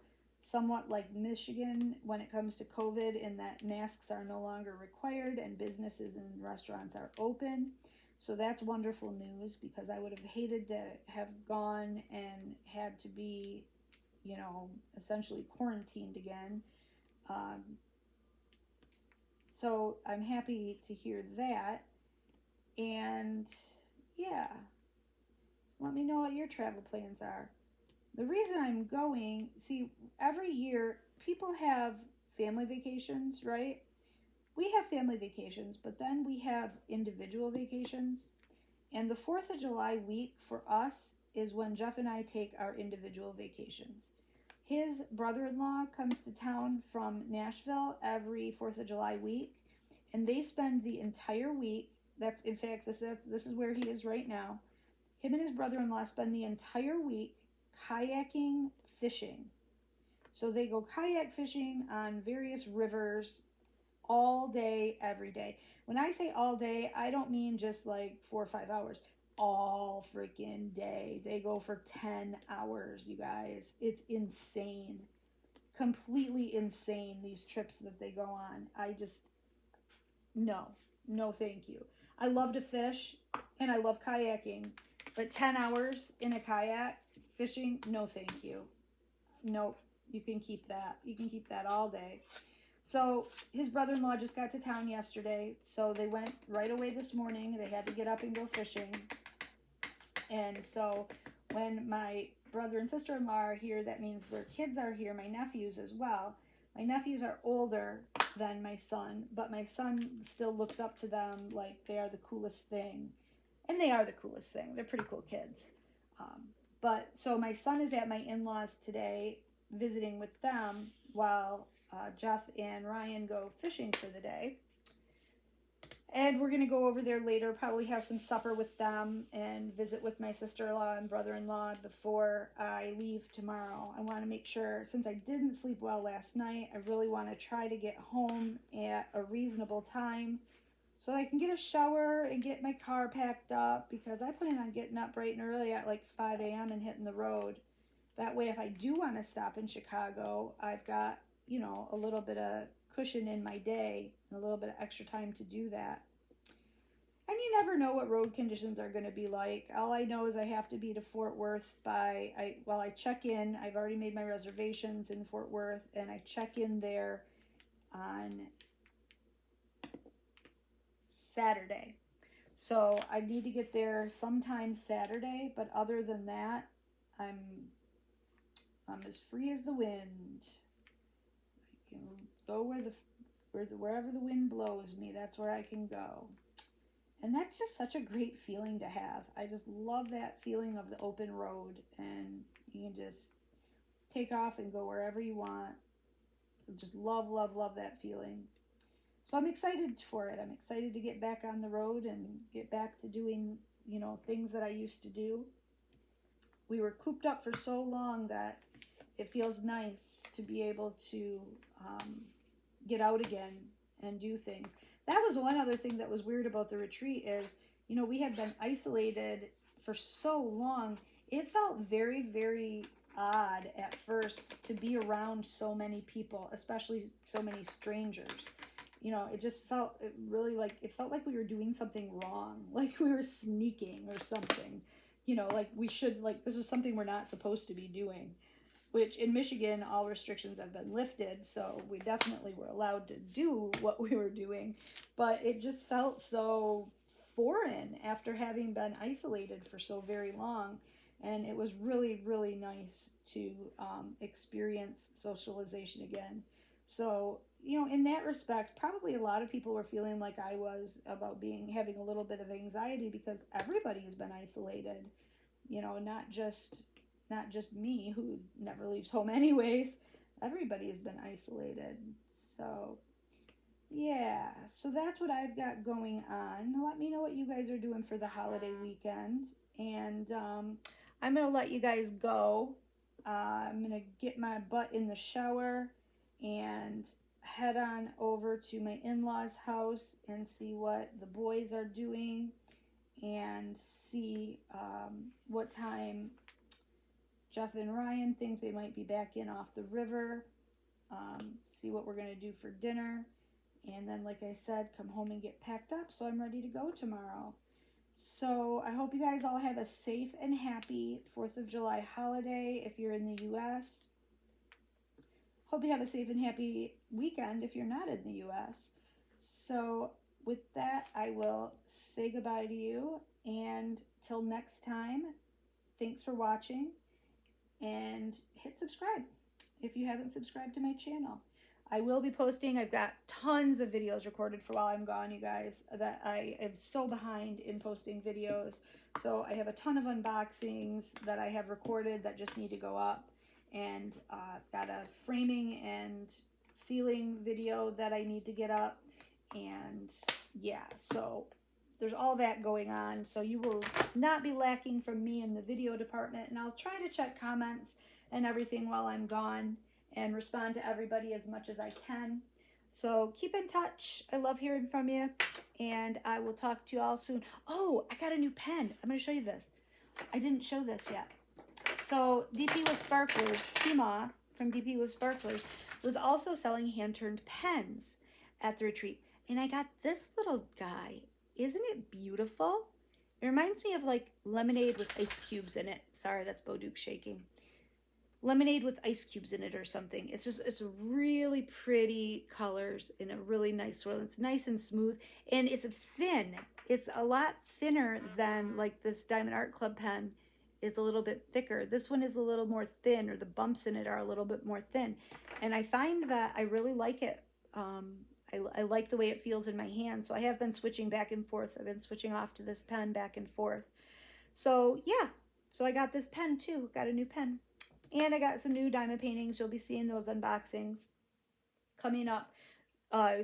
somewhat like Michigan when it comes to COVID, in that masks are no longer required and businesses and restaurants are open. So that's wonderful news, because I would have hated to have gone and had to be, essentially quarantined again. Um, so I'm happy to hear that. And yeah, so let me know what your travel plans are. The reason I'm going, see, every year people have family vacations, right? We have family vacations, but then we have individual vacations. And the 4th of July week for us is when Jeff and I take our individual vacations. His brother-in-law comes to town from Nashville every 4th of July week, and they spend the entire week. That's, in fact, this is where he is right now. Him and his brother-in-law spend the entire week kayaking, fishing. So they go kayak fishing on various rivers all day, every day. When I say all day, I don't mean just like 4 or 5 hours. All freaking day. They go for 10 hours, you guys. It's insane. Completely insane, these trips that they go on. No, thank you. I love to fish and I love kayaking, but 10 hours in a kayak fishing, no thank you. Nope, you can keep that. You can keep that all day. So his brother-in-law just got to town yesterday, so they went right away this morning. They had to get up and go fishing. And so when my brother and sister-in-law are here, that means their kids are here, my nephews as well. My nephews are older than my son, but my son still looks up to them like they are the coolest thing. And they are the coolest thing. They're pretty cool kids. But so my son is at my in-laws today visiting with them while Jeff and Ryan go fishing for the day. And we're going to go over there later, probably have some supper with them and visit with my sister-in-law and brother-in-law before I leave tomorrow. I want to make sure, since I didn't sleep well last night, I really want to try to get home at a reasonable time so that I can get a shower and get my car packed up, because I plan on getting up bright and early at like 5 a.m. and hitting the road. That way, if I do want to stop in Chicago, I've got, a little bit of cushion in my day and a little bit of extra time to do that. And you never know what road conditions are going to be like. All I know is I have to be to Fort Worth while I check in. I've already made my reservations in Fort Worth, and I check in there on Saturday. So I need to get there sometime Saturday, but other than that, I'm as free as the wind. I can go wherever the wind blows me. That's where I can go. And that's just such a great feeling to have. I just love that feeling of the open road, and you can just take off and go wherever you want. Just love, love, love that feeling. So I'm excited for it. I'm excited to get back on the road and get back to doing, things that I used to do. We were cooped up for so long that it feels nice to be able to get out again and do things. That was one other thing that was weird about the retreat is, we had been isolated for so long. It felt very, very odd at first to be around so many people, especially so many strangers. It just felt it felt like we were doing something wrong, like we were sneaking or something, like we should, like this is something we're not supposed to be doing. Which in Michigan, all restrictions have been lifted, so we definitely were allowed to do what we were doing. But it just felt so foreign after having been isolated for so very long. And it was really, really nice to experience socialization again. So, in that respect, probably a lot of people were feeling like I was about having a little bit of anxiety, because everybody has been isolated, not just me, who never leaves home anyways. Everybody has been isolated. So, yeah. So that's what I've got going on. Let me know what you guys are doing for the holiday weekend. And I'm going to let you guys go. I'm going to get my butt in the shower and head on over to my in-laws' house and see what the boys are doing and see what time Jeff and Ryan think they might be back in off the river. See what we're going to do for dinner. And then, like I said, come home and get packed up so I'm ready to go tomorrow. So I hope you guys all have a safe and happy 4th of July holiday if you're in the U.S. Hope you have a safe and happy weekend if you're not in the U.S. So with that, I will say goodbye to you. And till next time, thanks for watching. And hit subscribe if you haven't subscribed to my channel. I will be posting, I've got tons of videos recorded for while I'm gone, you guys, that I am so behind in posting videos. So I have a ton of unboxings that I have recorded that just need to go up. And got a framing and sealing video that I need to get up. And yeah, so there's all that going on. So you will not be lacking from me in the video department. And I'll try to check comments and everything while I'm gone and respond to everybody as much as I can. So keep in touch. I love hearing from you. And I will talk to you all soon. Oh, I got a new pen. I'm going to show you this. I didn't show this yet. So DP with Sparklers, Tima from DP with Sparklers, was also selling hand-turned pens at the retreat. And I got this little guy. Isn't it beautiful? It reminds me of like lemonade with ice cubes in it. Sorry, that's Bo Duke shaking. Lemonade with ice cubes in it or something. It's really pretty colors in a really nice swirl. It's nice and smooth, and it's thin. It's a lot thinner than like this Diamond Art Club pen is a little bit thicker. This one is a little more thin, or the bumps in it are a little bit more thin. And I find that I really like it. I like the way it feels in my hand. So I have been switching back and forth. I've been switching off to this pen back and forth. So yeah, so I got this pen too. Got a new pen. And I got some new diamond paintings. You'll be seeing those unboxings coming up.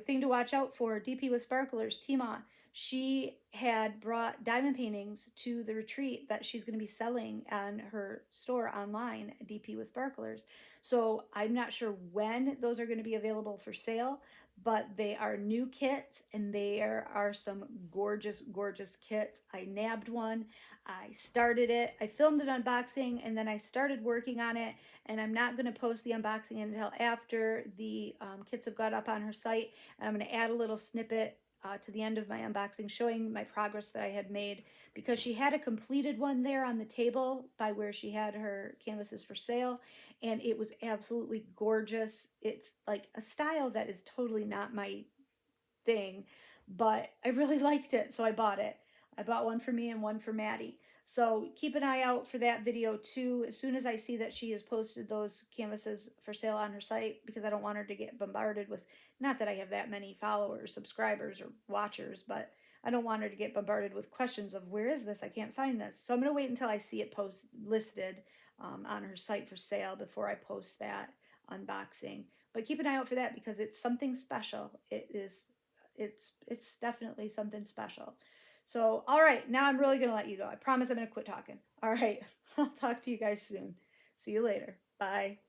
Thing to watch out for, DP with Sparklers, Tima. She had brought diamond paintings to the retreat that she's going to be selling on her store online, DP with Sparklers. So I'm not sure when those are going to be available for sale, but they are new kits, and there are some gorgeous, gorgeous kits. I nabbed one. I started it. I filmed an unboxing, and then I started working on it, and I'm not going to post the unboxing until after the kits have got up on her site. And I'm going to add a little snippet to the end of my unboxing showing my progress that I had made, because she had a completed one there on the table by where she had her canvases for sale, and it was absolutely gorgeous. It's like a style that is totally not my thing, but I really liked it, so I bought it. I bought one for me and one for Maddie. So keep an eye out for that video too, as soon as I see that she has posted those canvases for sale on her site, because I don't want her to get bombarded with, not that I have that many followers, subscribers, or watchers, but I don't want her to get bombarded with questions of, where is this? I can't find this. So I'm going to wait until I see it listed on her site for sale before I post that unboxing. But keep an eye out for that, because it's something special. It's definitely something special. So, all right, now I'm really going to let you go. I promise I'm going to quit talking. All right, I'll talk to you guys soon. See you later. Bye.